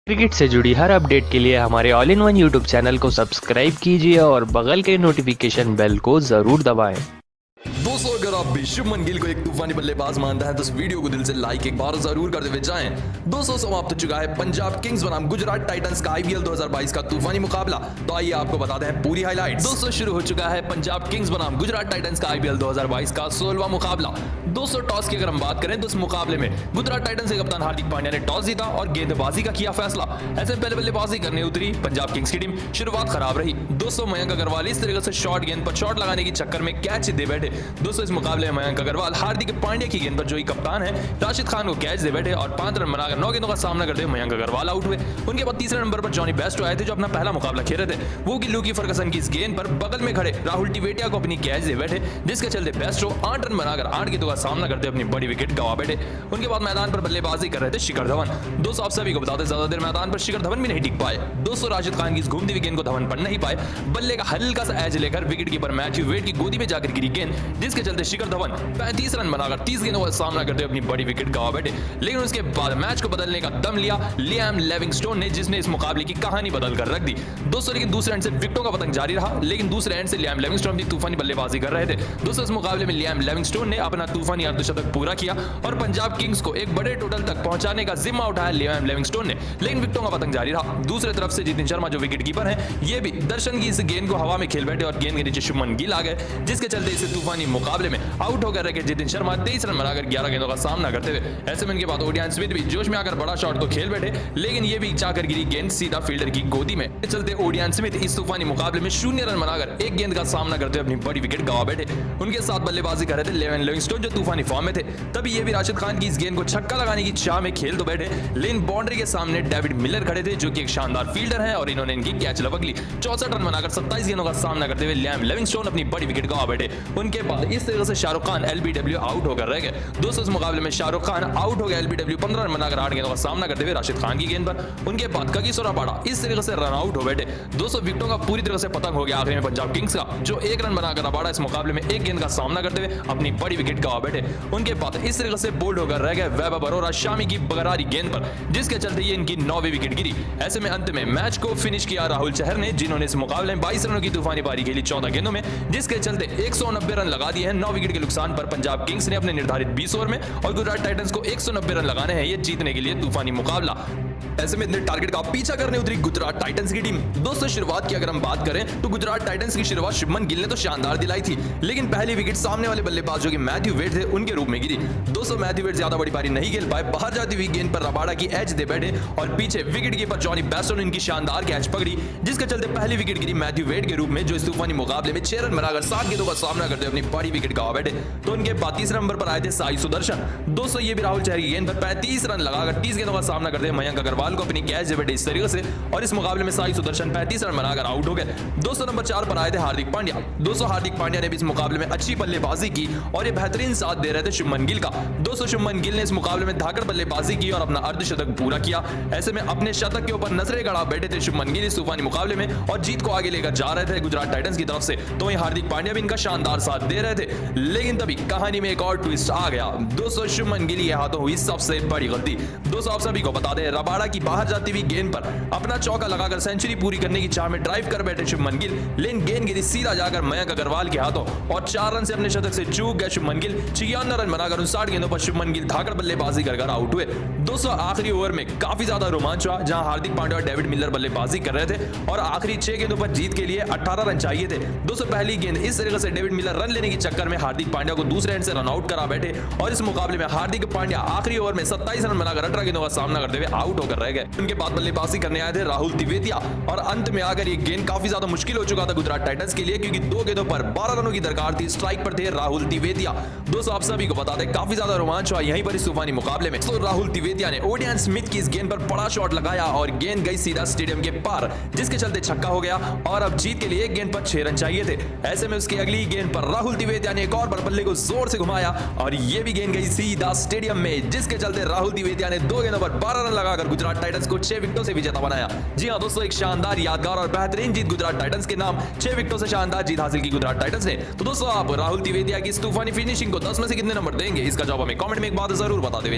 Cricket से जुड़ी हर update के लिए हमारे all in one YouTube channel को सब्सक्राइब कीजिए और बगल के नोटिफिकेशन बेल को जरूर दबाएं। दोस्तों, अगर आप भी शुभमन गिल को एक तूफानी बल्लेबाज मानता है तो इस वीडियो को दिल से लाइक एक बार जरूर करते हुए जाएं। दोस्तों, समाप्त हो चुका है पंजाब किंग्स बनाम गुजरात टाइटंस का आईपीएल 2022 का तूफानी मुकाबला। तो आइए आपको बताते हैं पूरी हाइलाइट्स। दोस्तों, शुरू हो चुका है पंजाब किंग्स बनाम गुजरात टाइटंस का आईपीएल 2022 का 16वां मुकाबला। दोस्तों, टॉस की अगर हम बात करें तो इस मुकाबले में गुजरात टाइटंस के कप्तान हार्दिक पांड्या ने टॉस जीता और गेंदबाजी का किया फैसला। ऐसे में पहले बल्लेबाजी करने उतरी पंजाब किंग्स की टीम। शुरुआत खराब रही। दोस्तों, मयंक अग्रवाल इस तरीके से शॉर्ट गेंद पर शॉट लगाने के चक्कर में कैच दे बैठे। दोस्तों, इस मुकाबले में मयंक अग्रवाल हार्दिक पांड्या की गेंद पर जो ही कप्तान है राशिद खान को कैच दे बैठे और 5 रन बनाकर 9 गेंदों का सामना करते हुए मयंक अग्रवाल आउट हुए। उनके बाद तीसरे नंबर पर जॉनी बेस्टो आए थे जो अपना पहला मुकाबला खेल रहे थे। वो की लूकी फर्गसन की इस गेंद पर बगल में खड़े राहुल टिवेटिया को अपनी कैच दे बैठे, जिसके चलते बेस्टो 8 रन बनाकर 8 गेंदों का सामना करते अपनी बड़ी विकेट गंवा बैठे। उनके बाद मैदान पर बल्लेबाजी कर रहे थे शिखर धवन। दोस्तों, आप सभी को बता दें ज्यादा देर मैदान पर शिखर धवन भी नहीं टिक पाए। दोस्तों, राशिद खान की इस घूमती हुई गेंद को धवन पढ़ नहीं पाए। बल्ले का हल्का सा एज लेकर विकेट कीपर मैथ्यू वेड की गोदी में जाकर गिरी गेंद, जिसके चलते शिखर धवन 35 रन बनाकर 30 गेंदों का सामना करते अपनी बड़ी विकेट गंवा बैठे। लेकिन उसके बाद मैच को बदलने का दम लिया लियाम लिविंगस्टोन ने, जिसने इस मुकाबले की कहानी बदल कर रख दी। दोस्तों, लेकिन दूसरे एंड से विकेटों का पतंग जारी रहा, लेकिन दूसरे एंड से लियाम लिविंगस्टोन भी तूफानी बल्लेबाजी कर रहे थे। दोस्तों, इस मुकाबले में लियाम लिविंगस्टोन ने अपना तूफानी अर्धशतक पूरा किया और पंजाब किंग्स को एक बड़े टोटल तक पहुंचाने का जिम्मा उठाया लियाम लिविंगस्टोन ने, लेकिन विकेटों का पतंग जारी रहा। दूसरी तरफ से जितिन शर्मा जो विकेट कीपर है, ये भी दर्शन की इस गेंद को हवा में खेल बैठे और गेंद के नीचे शुभमन गिल आ गए, जिसके चलते इस तूफानी मुकाबले में आउट होकर रखे जितिन शर्मा 23 रन बनाकर 11 गेंदों का सामना करते हुए। ऐसे में इनके बाद ओडियन स्मिथ भी जोश में आकर बड़ा शॉट तो खेल बैठे, लेकिन ये भी जाकर गिरी गेंद सीधा फील्डर की गोदी में। चलते ओडियन स्मिथ इस तूफानी मुकाबले में 0 रन बनाकर 1 गेंद का सामना करते हुए अपनी बड़ी विकेट गंवा बैठे। उनके साथ बल्लेबाजी कर रहे थे लियाम लिविंगस्टोन जो तूफानी फॉर्म में थे। तभी ये भी राशिद खान की इस गेंद को छक्का लगाने की चाह में खेल तो बैठे, लेकिन बाउंड्री के सामने डेविड मिलर खड़े थे जो कि एक शानदार फील्डर है और इन्होंने इनकी कैच लपक ली। 64 रन बनाकर 27 गेंदों का सामना करते हुए लियाम लिविंगस्टोन अपनी बड़ी विकेट गंवा बैठे। उनके बाद इस तरह से शाहरुख खान एलबीडब्ल्यू आउट होकर रह गए। दोस्तों, इस मुकाबले में शाहरुख खान आउट हो गया एलबीडब्ल्यू 15 रन बनाकर 8 गेंदों का सामना करते हुए राशिद खान की गेंद पर। उनके बाद कगिसो रबाडा इस तरीके से रन आउट हो बैठे। दोस्तों, विकेटों का पूरी तरह से पतंग हो गया आखिर में पंजाब किंग्स का, जो 1 रन बनाकर रबाडा इस मुकाबले में 1 गेंद का सामना करते हुए अपनी बड़ी विकेट गंवा बैठे। उनके बाद इस तरीके से बोल्ड होकर रह गए वैभव अरोरा शामी की बगरारी गेंद पर, जिसके चलते ये इनकी 9वीं विकेट गिरी। ऐसे में अंत में मैच को फिनिश किया राहुल चहर ने, जिन्होंने इस मुकाबले में 22 रनों की तूफानी पारी खेली 14 गेंदों में, जिसके चलते 190 रन लगा दिए हैं। 9 विकेट के नुकसान पर पंजाब किंग्स ने अपने निर्धारित 20 ओवर में और गुजरात टाइटंस को 190 रन लगाने हैं ये जीतने के लिए तूफानी मुकाबला। ऐसे में इतने टारगेट का पीछा करने उतरी गुजरात टाइटंस की टीम। दोस्तों, शुरुआत की अगर हम बात करें तो गुजरात टाइटंस की शुरुआत शुभमन गिल ने तो शानदार दिलाई थी, लेकिन पहली विकेट सामने वाले बल्लेबाज जो कि मैथ्यू वेड थे उनके रूप में गिरी। दोस्तों, मैथ्यू वेड ज्यादा बड़ी पारी नहीं खेल पाए, बाहर जाती हुई गेंद पर रबाडा की एज दे बैठे और पीछे विकेट कीपर जॉनी बेस्टो ने इनकी शानदार कैच पकड़ी, जिसके चलते पहली विकेट गिरी मैथ्यू वेड के रूप में, जो इस तूफानी मुकाबले में 6 रन बनाकर 7 गेंदों का सामना करते अपनी बड़ी विकेट गंवा बैठे। तो उनके बाद तीसरे नंबर पर आए थे साई सुदर्शन। दोस्तों, ये भी राहुल चहर की गेंद पर 35 रन लगाकर 30 गेंदों का सामना करते मयंक अग्रवाल को अपनी कैच दे बैठे इस तरीके से, और इस मुकाबले में साई सुदर्शन 35 रन बनाकर आउट हो गए। दोस्तों, नंबर 4 पर आए थे हार्दिक पांड्या। दोस्तों, हार्दिक पांड्या ने भी इस मुकाबले में अच्छी बल्लेबाजी की और ये बेहतरीन साथ दे रहे थे शुभमन गिल का। दोस्तों, शुभमन गिल ने इस मुकाबले में धाकड़ बल्लेबाजी की और अपना अर्धशतक पूरा किया। ऐसे में अपने शतक के ऊपर नजरें गड़ा बैठे थे शुभमन गिल इस तूफानी मुकाबले में और जीत को आगे लेकर जा रहे थे गुजरात टाइटंस की तरफ से। तो वहीं हार्दिक पांड्या भी इनका शानदार साथ दे रहे थे, लेकिन तभी कहानी में एक और ट्विस्ट आ गया। दोस्तों, शुभमन गिल के हाथों हुई सबसे बड़ी गलती। दोस्तों, आप सभी को बता दें, रबाडा की बाहर जाती हुई गेंद पर अपना चौका लगाकर सेंचुरी पूरी करने की चाह में ड्राइव कर बैठे शुभमन गिल, लेकिन गेंद गिरी सीधा जाकर मयंक अग्रवाल के हाथों और 4 रन से अपने शतक से चूक गए शुभमन गिल। 56 रन बनाकर 59 गेंदों पर शुभमन गिल धाकड़ बल्लेबाजी कर आउट हुए। दोस्तों, आखिरी ओवर में काफी ज्यादा रोमांच हुआ, जहां हार्दिक पांड्या और डेविड मिलर बल्लेबाजी कर रहे थे और आखिरी 6 गेंदों पर जीत के लिए 18 रन चाहिए थे। दोस्तों, पहली गेंद इस तरीके से डेविड मिलर रन लेने के चक्कर में हार्दिक पांड्या को दूसरे एंड से रन आउट करा बैठे और इस मुकाबले में हार्दिक पांड्या आखिरी ओवर में 27 रन बनाकर 18 गेंदों का सामना करते हुए आउट होकर रह गए। उनके बाद बल्लेबाजी करने आए थे राहुल तिवेतिया और अंत में आकर ये गेंद काफी ज्यादा मुश्किल हो चुका था गुजरात टाइटंस के लिए, क्योंकि 2 गेंदों पर 12 रनों की दरकार थी। स्ट्राइक पर थे राहुल तिवेतिया। दोस्तों, आप सभी को बता दें, काफी ज्यादा रोमांच हुआ यहीं पर इस तूफानी मुकाबले में। तो राहुल तिवेतिया ने ओडियन स्मिथ की इस गेंद पर बड़ा शॉट लगाया और गेंद गई सीधा स्टेडियम के पार, जिसके चलते छक्का हो गया और अब जीत के लिए एक गेंद पर 6 रन चाहिए थे। ऐसे में उसकी अगली गेंद पर राहुल तिवेतिया ने एक और बार बल्ले को जोर से घुमाया और ये भी गेंद गई सीधा स्टेडियम में, जिसके चलते राहुल तिवेतिया ने 2 गेंदों पर 12 रन लगाकर गुजरात टाइटंस को 6 विकेटों से विजेता बनाया। जी हां दोस्तों, एक शानदार, यादगार और बेहतरीन जीत गुजरात टाइटंस के नाम। 6 विकेटों से शानदार जीत हासिल की गुजरात टाइटंस ने। तो दोस्तों, आप राहुल तिवेतिया की इस तूफानी फिनिशिंग को 10 में से कितने नंबर देंगे? इसका जवाब हमें कमेंट में एक बात जरूर बता दें।